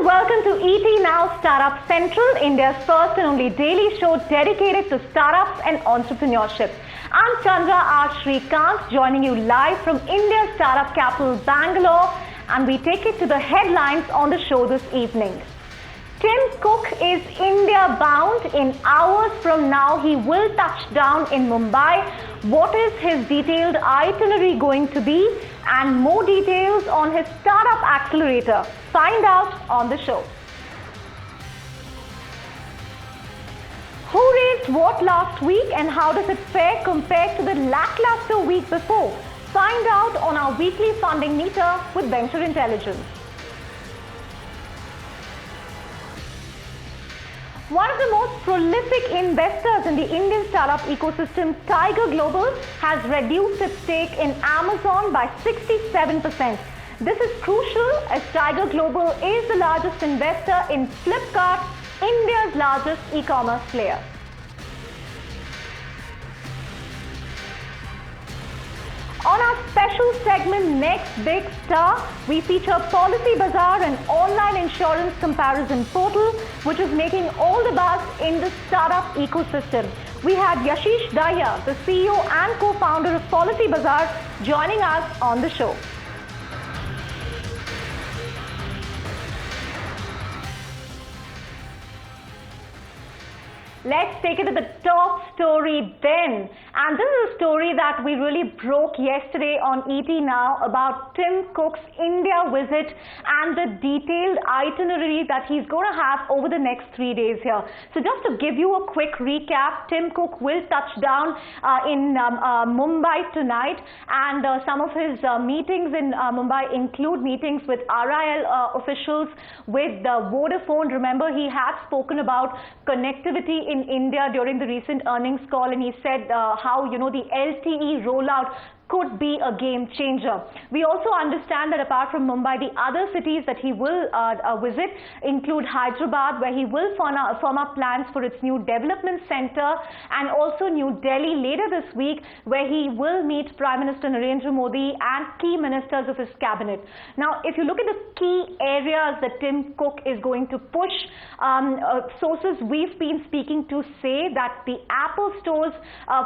welcome to ET Now Startup Central, India's first and only daily show dedicated to startups and entrepreneurship. I'm Chandra R. Shrikant, joining you live from India's startup capital, Bangalore, and we take it to the headlines on the show this evening. Tim Cook is India bound. In hours from now, he will touch down in Mumbai. What is his detailed itinerary going to be? And more details on his startup accelerator. Find out on the show. Who raised what last week and how does it fare compared to the lackluster week before? Find out on our weekly funding meter with Venture Intelligence. One of the most prolific investors in the Indian startup ecosystem, Tiger Global, has reduced its stake in Amazon by 67%. This is crucial as Tiger Global is the largest investor in Flipkart, India's largest e-commerce player. On our special segment, Next Big Star, we feature Policybazaar, an online insurance comparison portal which is making all the buzz in the startup ecosystem. We had Yashish Dahiya, the CEO and co-founder of Policybazaar, joining us on the show. Let's take it to the top story then. And this is a story that we really broke yesterday on ET Now about Tim Cook's India visit and the detailed itinerary that he's going to have over the next 3 days here. So just to give you a quick recap, Tim Cook will touch down in Mumbai tonight, and some of his meetings in Mumbai include meetings with RIL officials, with Vodafone. Remember, he had spoken about connectivity in India during the recent earnings call, and he said how the LTE rollout could be a game changer. We also understand that apart from Mumbai, the other cities that he will visit include Hyderabad, where he will firm up plans for its new development center, and also New Delhi later this week, where he will meet Prime Minister Narendra Modi and key ministers of his cabinet. Now, if you look at the key areas that Tim Cook is going to push, sources we've been speaking to say that the Apple stores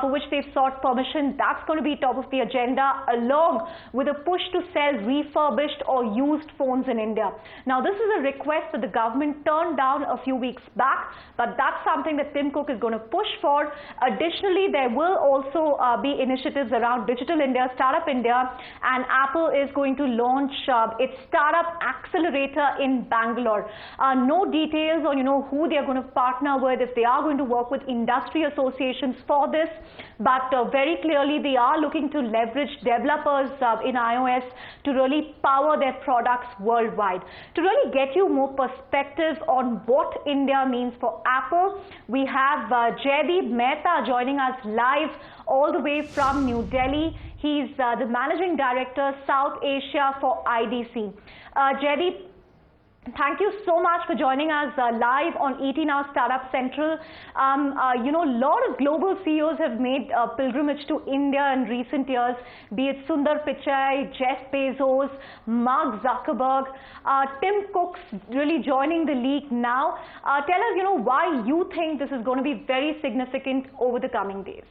for which they've sought permission, that's going to be top of the agenda, along with a push to sell refurbished or used phones in India. Now, this is a request that the government turned down a few weeks back, but that's something that Tim Cook is going to push for. Additionally, there will also be initiatives around Digital India, Startup India, and Apple is going to launch its startup accelerator in Bangalore. No details on who they are going to partner with, if they are going to work with industry associations for this, but very clearly they are looking to leverage developers in iOS to really power their products worldwide. To really get you more perspective on what India means for Apple, we have Jaideep Mehta joining us live all the way from New Delhi. He's the Managing Director, South Asia for IDC. Jaideep, thank you so much for joining us live on ET Now Startup Central. A lot of global CEOs have made a pilgrimage to India in recent years, be it Sundar Pichai, Jeff Bezos, Mark Zuckerberg. Tim Cook's really joining the league now. Tell us, why you think this is going to be very significant over the coming days.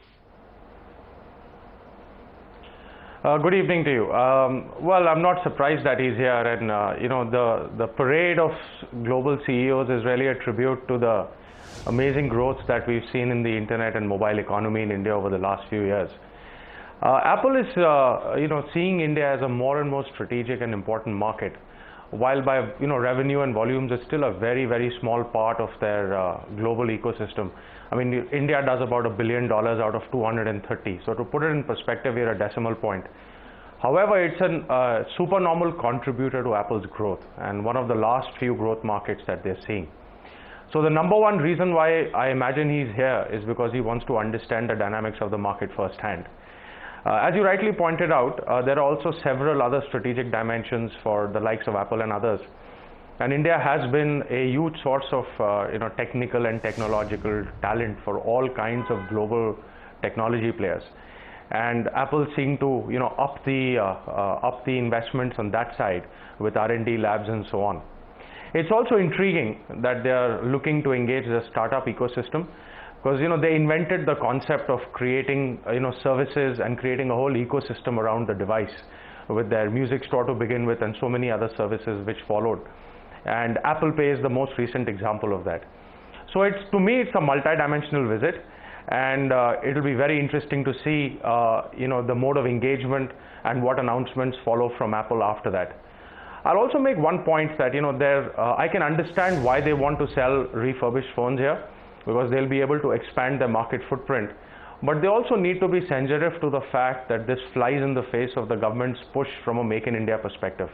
Good evening to you. Well, I'm not surprised that he's here, and the parade of global CEOs is really a tribute to the amazing growth that we've seen in the internet and mobile economy in India over the last few years. Apple is seeing India as a more and more strategic and important market, while by revenue and volumes it's still a very, very small part of their global ecosystem. I mean, India does about $1 billion out of 230. So to put it in perspective, we're a decimal point. However, it's a supernormal contributor to Apple's growth and one of the last few growth markets that they're seeing. So the number one reason why I imagine he's here is because he wants to understand the dynamics of the market firsthand. As you rightly pointed out, there are also several other strategic dimensions for the likes of Apple and others. And India has been a huge source of technical and technological talent for all kinds of global technology players. And Apple seeing to up the investments on that side with R&D labs and so on. It's also intriguing that they are looking to engage the startup ecosystem, because they invented the concept of creating services and creating a whole ecosystem around the device with their music store to begin with, and so many other services which followed. And Apple Pay is the most recent example of that. So to me it's a multi-dimensional visit, and it will be very interesting to see the mode of engagement and what announcements follow from Apple after that. I'll also make one point that I can understand why they want to sell refurbished phones here, because they'll be able to expand their market footprint. But they also need to be sensitive to the fact that this flies in the face of the government's push from a Make in India perspective.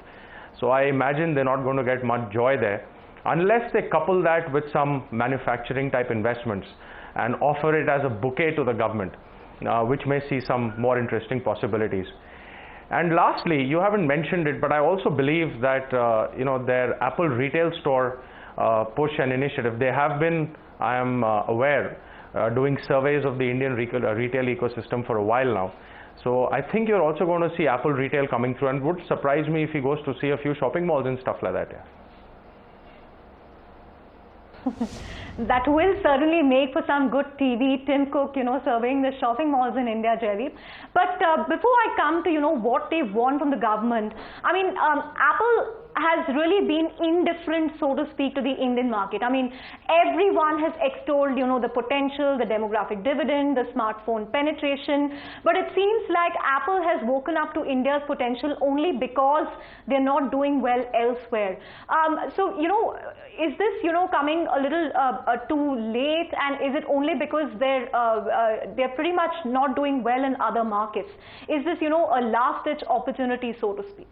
So I imagine they're not going to get much joy there unless they couple that with some manufacturing type investments and offer it as a bouquet to the government, which may see some more interesting possibilities. And lastly, you haven't mentioned it, but I also believe that their Apple retail store push and initiative, they have been, I am aware, doing surveys of the Indian retail ecosystem for a while now. So I think you're also going to see Apple retail coming through, and would surprise me if he goes to see a few shopping malls and stuff like that. Yeah. That will certainly make for some good TV. Tim Cook, surveying the shopping malls in India, Jaideep. But before I come to, what they want from the government, I mean, Apple has really been indifferent, so to speak, to the Indian market. I mean, everyone has extolled, the potential, the demographic dividend, the smartphone penetration, but it seems like Apple has woken up to India's potential only because they're not doing well elsewhere. So, is this, coming a little too late, and is it only because they're pretty much not doing well in other markets? Is this, a last-ditch opportunity, so to speak?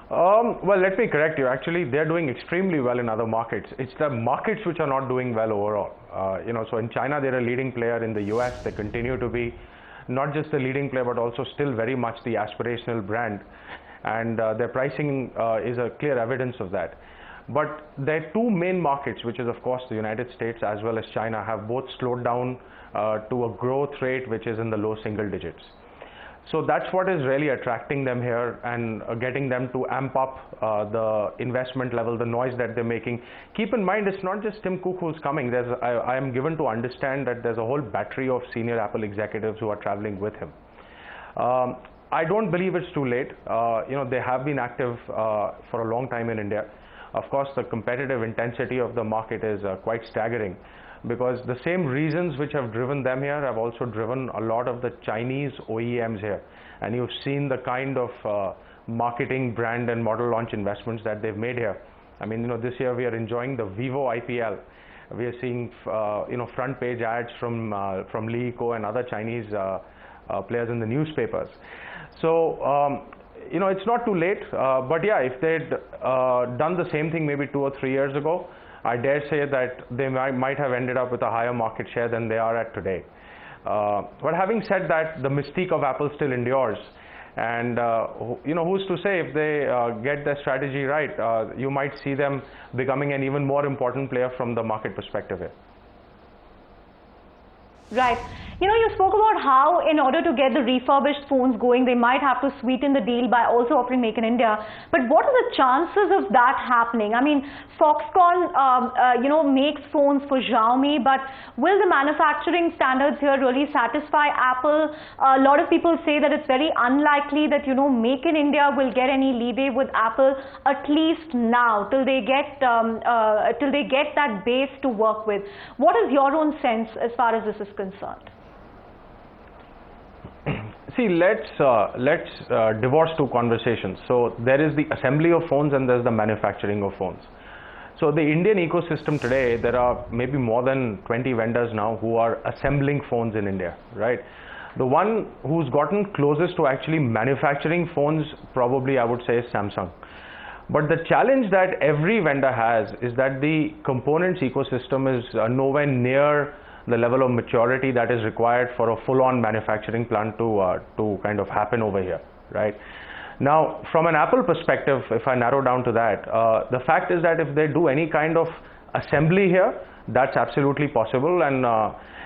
Well, let me correct you. Actually, they're doing extremely well in other markets. It's the markets which are not doing well overall. So in China, they're a leading player. In the US, they continue to be not just the leading player, but also still very much the aspirational brand. And their pricing is a clear evidence of that. But their two main markets, which is of course the United States as well as China, have both slowed down to a growth rate which is in the low single digits. So that's what is really attracting them here and getting them to amp up the investment level, the noise that they're making. Keep in mind, it's not just Tim Cook who's coming. I am given to understand that there's a whole battery of senior Apple executives who are traveling with him. I don't believe it's too late. They have been active for a long time in India. Of course, the competitive intensity of the market is quite staggering, because the same reasons which have driven them here have also driven a lot of the Chinese OEMs here. And you've seen the kind of marketing, brand and model launch investments that they've made here. I mean, this year we are enjoying the Vivo IPL. We are seeing, front page ads from Li Ko and other Chinese players in the newspapers. So, it's not too late, but yeah, if they'd done the same thing maybe 2 or 3 years ago, I dare say that they might have ended up with a higher market share than they are at today. But having said that, the mystique of Apple still endures. And who's to say, if they get their strategy right, you might see them becoming an even more important player from the market perspective here. Right. You spoke about how in order to get the refurbished phones going, they might have to sweeten the deal by also offering Make in India. But what are the chances of that happening? I mean, Foxconn, makes phones for Xiaomi, but will the manufacturing standards here really satisfy Apple? A lot of people say that it's very unlikely that, Make in India will get any leeway with Apple, at least now, till they get that base to work with. What is your own sense as far as this is concerned? See, let's divorce two conversations. So there is the assembly of phones and there's the manufacturing of phones. So the Indian ecosystem today, there are maybe more than 20 vendors now who are assembling phones in India, right? The one who's gotten closest to actually manufacturing phones, probably I would say, is Samsung. But the challenge that every vendor has is that the components ecosystem is nowhere near the level of maturity that is required for a full-on manufacturing plant to kind of happen over here, right? Now, from an Apple perspective, if I narrow down to that, the fact is that if they do any kind of assembly here, that's absolutely possible. And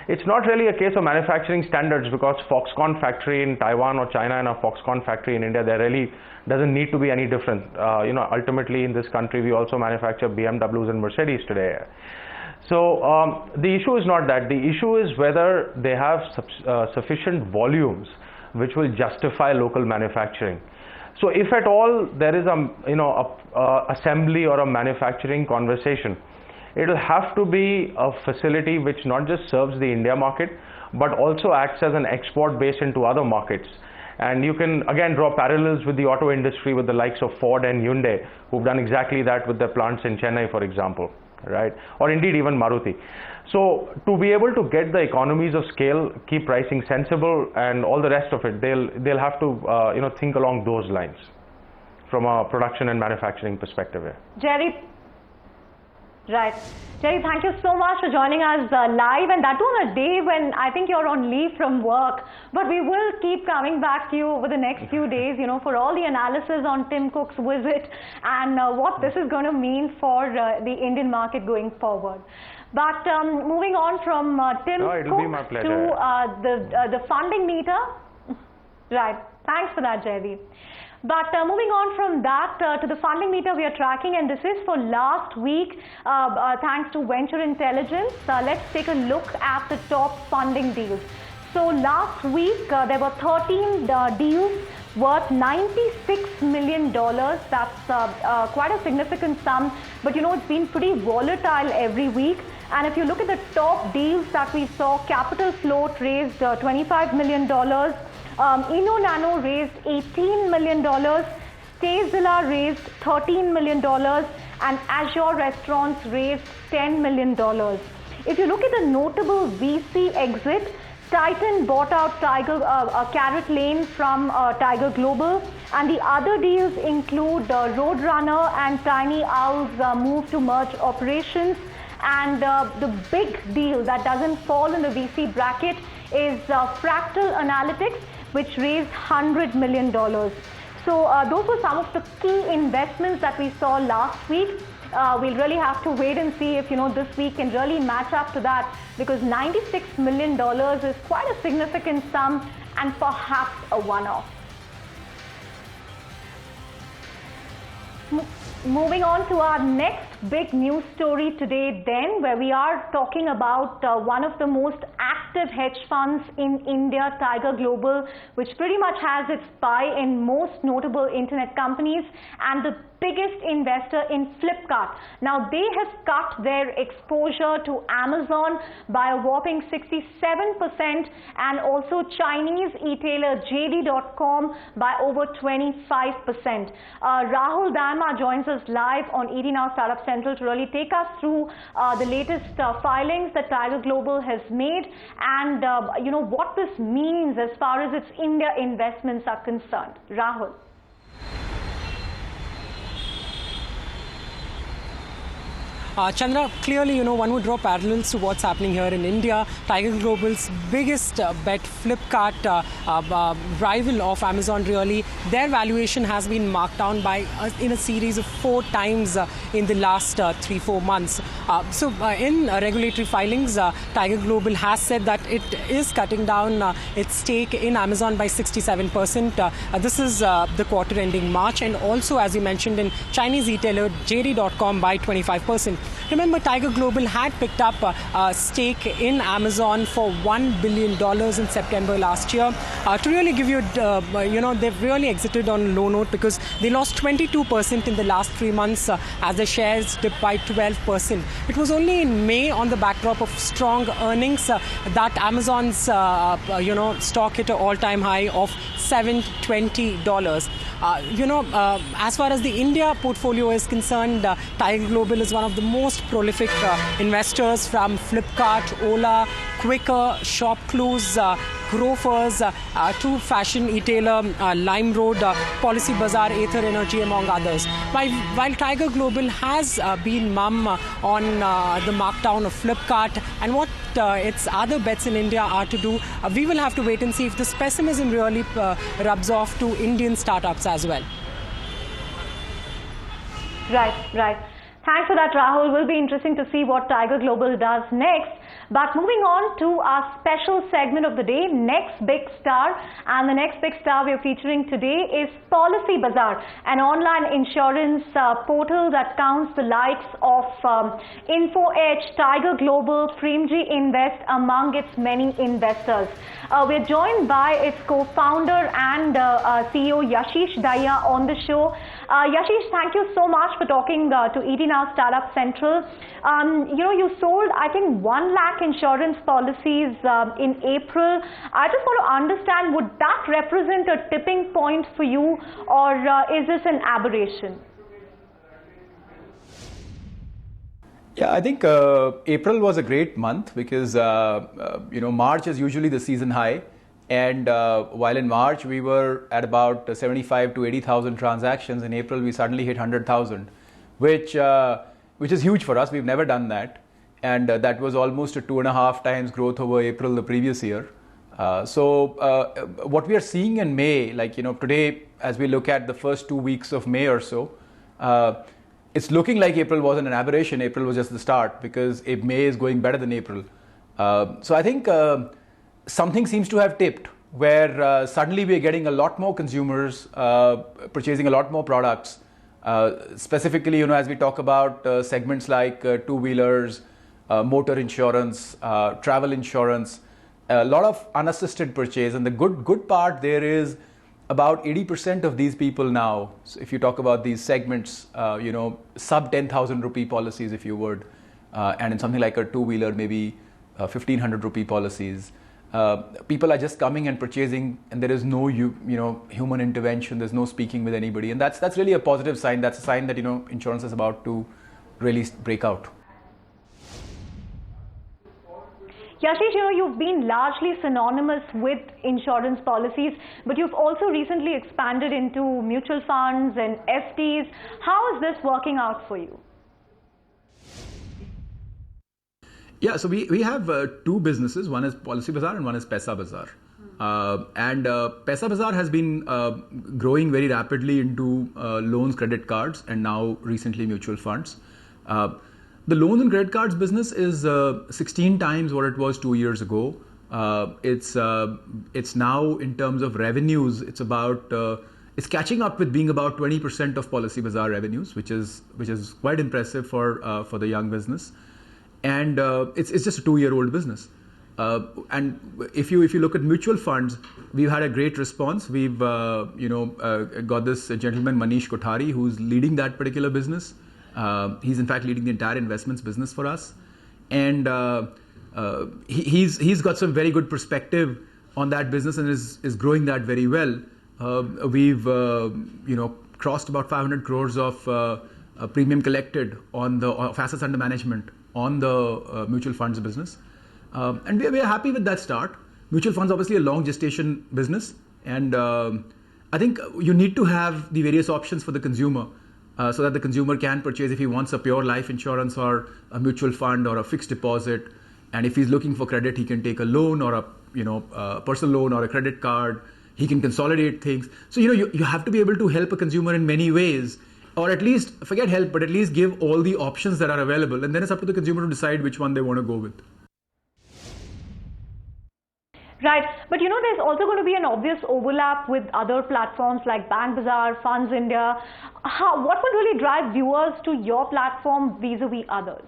it's not really a case of manufacturing standards, because Foxconn factory in Taiwan or China and a Foxconn factory in India, there really doesn't need to be any different. Ultimately in this country we also manufacture BMWs and Mercedes today. So the issue is not that. The issue is whether they have sufficient volumes which will justify local manufacturing. So if at all there is a assembly or a manufacturing conversation, it will have to be a facility which not just serves the India market, but also acts as an export base into other markets. And you can again draw parallels with the auto industry, with the likes of Ford and Hyundai, who've done exactly that with their plants in Chennai, for example, right? Or indeed even Maruti. So to be able to get the economies of scale, keep pricing sensible, and all the rest of it, they'll have to think along those lines from a production and manufacturing perspective here. Jerry. Right. Jerry, thank you so much for joining us live, and that on a day when I think you're on leave from work. But we will keep coming back to you over the next few days, for all the analysis on Tim Cook's visit and what this is going to mean for the Indian market going forward. But moving on from Tim Cook to the funding meter. Right. Thanks for that, Jerry. But moving on from that to the funding meter we are tracking, and this is for last week, thanks to Venture Intelligence. Let's take a look at the top funding deals. So last week there were 13 deals worth $96 million. That's quite a significant sum, but it's been pretty volatile every week. And if you look at the top deals that we saw, Capital Float raised $25 million. InnoNano raised $18 million, Stayzilla raised $13 million, and Azure Restaurants raised $10 million. If you look at the notable VC exit, Titan bought out Carrot Lane from Tiger Global, and the other deals include Roadrunner and Tiny Owl's move to merge operations. And the big deal that doesn't fall in the VC bracket is Fractal Analytics, which raised $100 million. So those were some of the key investments that we saw last week. We'll really have to wait and see if this week can really match up to that, because $96 million is quite a significant sum and perhaps a one-off. Moving on to our next big news story today then, where we are talking about one of the most active hedge funds in India, Tiger Global, which pretty much has its pie in most notable internet companies, and the biggest investor in Flipkart. Now they have cut their exposure to Amazon by a whopping 67%, and also Chinese e-tailer JD.com by over 25%. Rahul Dharma joins us live on ED Now Startup Central to really take us through the latest filings that Tiger Global has made, and what this means as far as its India investments are concerned. Rahul. Chandra, clearly, one would draw parallels to what's happening here in India. Tiger Global's biggest bet, Flipkart, rival of Amazon really, their valuation has been marked down by in a series of 4 times in the last 3-4 months. So in regulatory filings, Tiger Global has said that it is cutting down its stake in Amazon by 67%. This is the quarter ending March, and also, as you mentioned, in Chinese retailer JD.com by 25%. Remember, Tiger Global had picked up a stake in Amazon for $1 billion in September last year. To really give you, they've really exited on a low note because they lost 22% in the last 3 months as the shares dipped by 12%. It was only in May, on the backdrop of strong earnings, that Amazon's stock hit an all-time high of $720. As far as the India portfolio is concerned, Tiger Global is one of the most prolific investors, from Flipkart, Ola, Quikr, Shopclues, Grofers, to fashion retailer LimeRoad, Policybazaar, Ather Energy, among others. While Tiger Global has been mum on the markdown of Flipkart and what its other bets in India are to do, we will have to wait and see if this pessimism really rubs off to Indian startups as well. Right. Thanks for that, Rahul. Will be interesting to see what Tiger Global does next. But moving on to our special segment of the day, Next Big Star. And the next big star we are featuring today is Policybazaar, an online insurance portal that counts the likes of Info Edge, Tiger Global, Premji Invest among its many investors. We're joined by its co-founder and CEO Yashish Dahiya on the show. Yashish, thank you so much for talking to ET Now Startup Central. You sold, I think, 1 lakh insurance policies in April. I just want to understand, would that represent a tipping point for you, or is this an aberration? Yeah, I think April was a great month because March is usually the season high, and while in March we were at about 75 to 80,000 transactions, in April we suddenly hit 100,000, which is huge for us. We've never done that, and that was almost a 2.5 times growth over April the previous year. So what we are seeing in May, today, as we look at the first 2 weeks of May or so, it's looking like April wasn't an aberration. April was just the start, because May is going better than April. So I think something seems to have tipped, where suddenly we're getting a lot more consumers purchasing a lot more products. Specifically, as we talk about segments like two-wheelers, motor insurance, travel insurance, a lot of unassisted purchase. And the good part there is about 80% of these people now, so if you talk about these segments, sub 10,000 rupee policies, if you would, and in something like a two-wheeler, maybe 1,500 rupee policies, people are just coming and purchasing, and there is no human intervention. There's no speaking with anybody, and that's really a positive sign. That's a sign that insurance is about to really break out. Yashish, you've been largely synonymous with insurance policies, but you've also recently expanded into mutual funds and FDs. How is this working out for you? Yeah, so we have 2 businesses. One is Policybazaar and one is Policybazaar. And Policybazaar has been growing very rapidly into loans, credit cards, and now recently mutual funds. The loans and credit cards business is 16 times what it was 2 years ago. It's now, in terms of revenues, it's catching up with being about 20% of Policybazaar revenues, which is quite impressive for the young business. And it's just a 2-year-old business. And if you look at mutual funds, we've had a great response. We've got this gentleman Manish Kothari, who's leading that particular business. He's in fact leading the entire investments business for us, and he's got some very good perspective on that business and is growing that very well. We've crossed about 500 crores of premium collected of assets under management on the mutual funds business, and we are happy with that start. Mutual funds obviously a long gestation business, and I think you need to have the various options for the consumer. So that the consumer can purchase if he wants a pure life insurance or a mutual fund or a fixed deposit. And if he's looking for credit, he can take a loan or a personal loan or a credit card. He can consolidate things. So, you have to be able to help a consumer in many ways, or at least, forget help, but at least give all the options that are available. And then it's up to the consumer to decide which one they want to go with. Right, but there's also going to be an obvious overlap with other platforms like Bank Bazaar, Funds India. What would really drive viewers to your platform vis-a-vis others?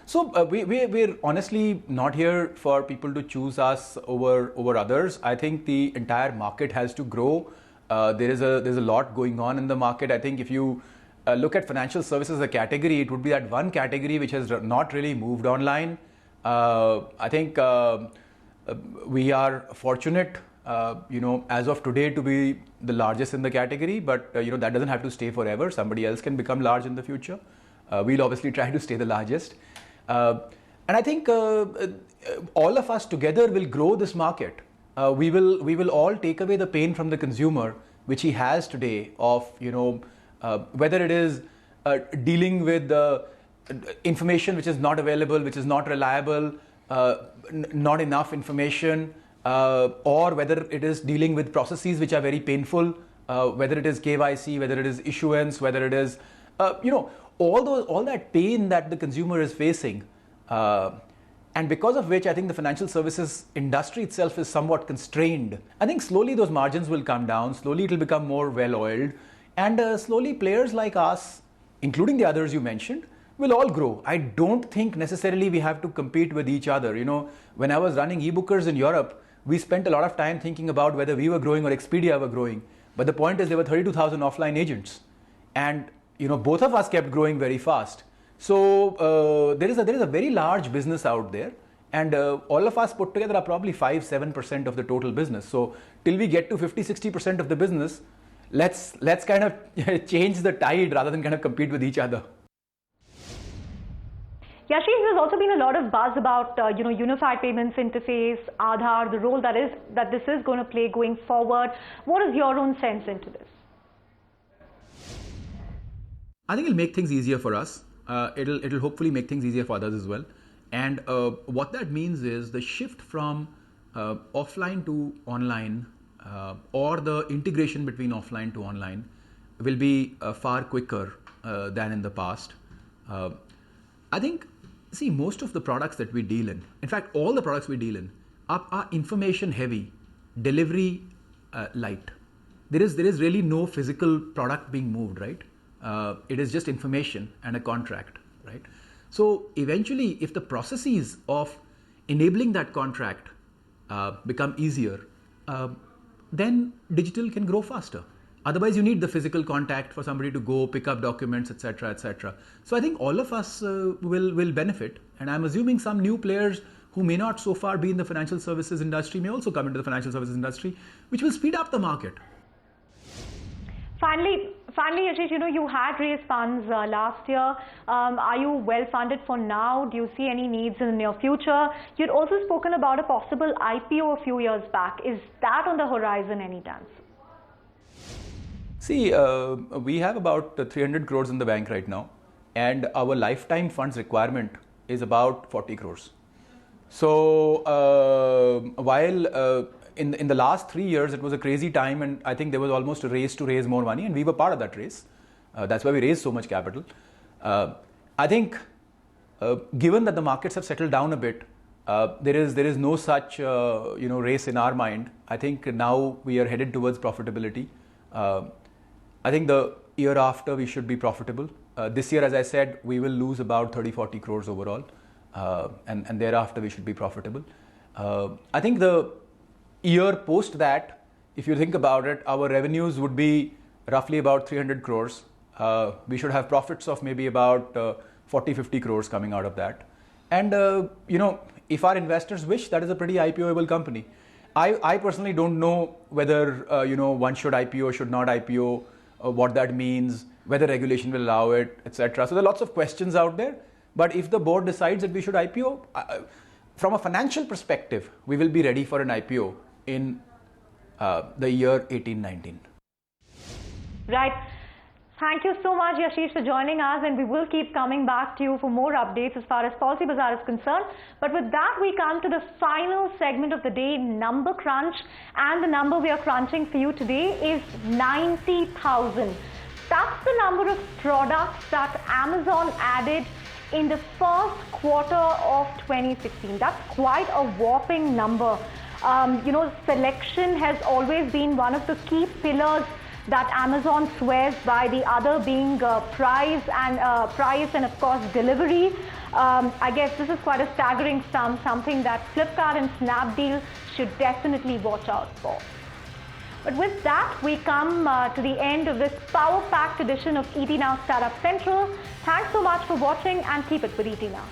So we're honestly not here for people to choose us over others. I think the entire market has to grow. There's a lot going on in the market. I think if you look at financial services as a category, it would be that one category which has not really moved online. I think we are fortunate, as of today, to be the largest in the category, but that doesn't have to stay forever. Somebody else can become large in the future. We'll obviously try to stay the largest, and I think all of us together will grow this market. We will all take away the pain from the consumer, which he has today, of whether it is dealing with the information which is not available, which is not reliable, not enough information, or whether it is dealing with processes which are very painful, whether it is KYC, whether it is issuance, whether it is all that pain that the consumer is facing, and because of which I think the financial services industry itself is somewhat constrained. I think slowly those margins will come down, slowly it will become more well-oiled, and slowly players like us, including the others you mentioned, will all grow. I don't think necessarily we have to compete with each other. When I was running e-bookers in Europe, we spent a lot of time thinking about whether we were growing or Expedia were growing. But the point is there were 32,000 offline agents, and both of us kept growing very fast. So there is a very large business out there, and all of us put together are probably 5-7% of the total business. So till we get to 50-60% of the business, let's kind of change the tide rather than kind of compete with each other. Yashish, there's also been a lot of buzz about unified payments interface, Aadhaar, the role that this is going to play going forward. What is your own sense into this? I think it'll make things easier for us. It'll hopefully make things easier for others as well. And what that means is the shift from offline to online, or the integration between offline to online, will be far quicker than in the past. I think, most of the products that we deal in fact, all the products we deal in are information heavy, delivery light. There is really no physical product being moved, right? It is just information and a contract, right? So eventually, if the processes of enabling that contract become easier, then digital can grow faster. Otherwise, you need the physical contact for somebody to go pick up documents, etc., etc. So I think all of us will benefit, and I'm assuming some new players who may not so far be in the financial services industry may also come into the financial services industry, which will speed up the market. Finally, Yashish, you had raised funds last year. Are you well funded for now? Do you see any needs in the near future? You'd also spoken about a possible IPO a few years back. Is that on the horizon anytime soon? See, we have about 300 crores in the bank right now, and our lifetime funds requirement is about 40 crores. So while in the last 3 years it was a crazy time, and I think there was almost a race to raise more money, and we were part of that race. That's why we raised so much capital. I think given that the markets have settled down a bit, there is no such race in our mind. I think now we are headed towards profitability. I think the year after we should be profitable. This year, as I said, we will lose about 30-40 crores overall, and thereafter we should be profitable. I think the year post that, if you think about it, our revenues would be roughly about 300 crores. We should have profits of maybe about 40-50 crores coming out of that. And if our investors wish, that is a pretty IPO-able company. I personally don't know whether one should IPO, should not IPO, what that means, whether regulation will allow it, etc. So there are lots of questions out there. But if the board decides that we should IPO, from a financial perspective, we will be ready for an IPO in the year 18-19. Right. Thank you so much, Yashish, for joining us, and we will keep coming back to you for more updates as far as Policybazaar is concerned. But with that, we come to the final segment of the day, Number Crunch, and the number we are crunching for you today is 90,000. That's the number of products that Amazon added in the first quarter of 2016. That's quite a whopping number. Selection has always been one of the key pillars that Amazon swears by, the other being price and of course delivery. I guess this is quite a staggering sum, something that Flipkart and Snapdeal should definitely watch out for. But with that, we come to the end of this power-packed edition of ET Now Startup Central. Thanks so much for watching, and keep it with ET Now.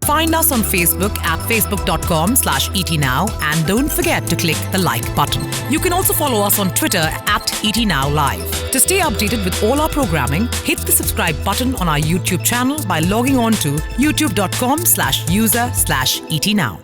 Find us on Facebook at facebook.com/ETNow, and don't forget to click the like button. You can also follow us on Twitter at ETNowLive. To stay updated with all our programming, hit the subscribe button on our YouTube channel by logging on to youtube.com/user/ETNow.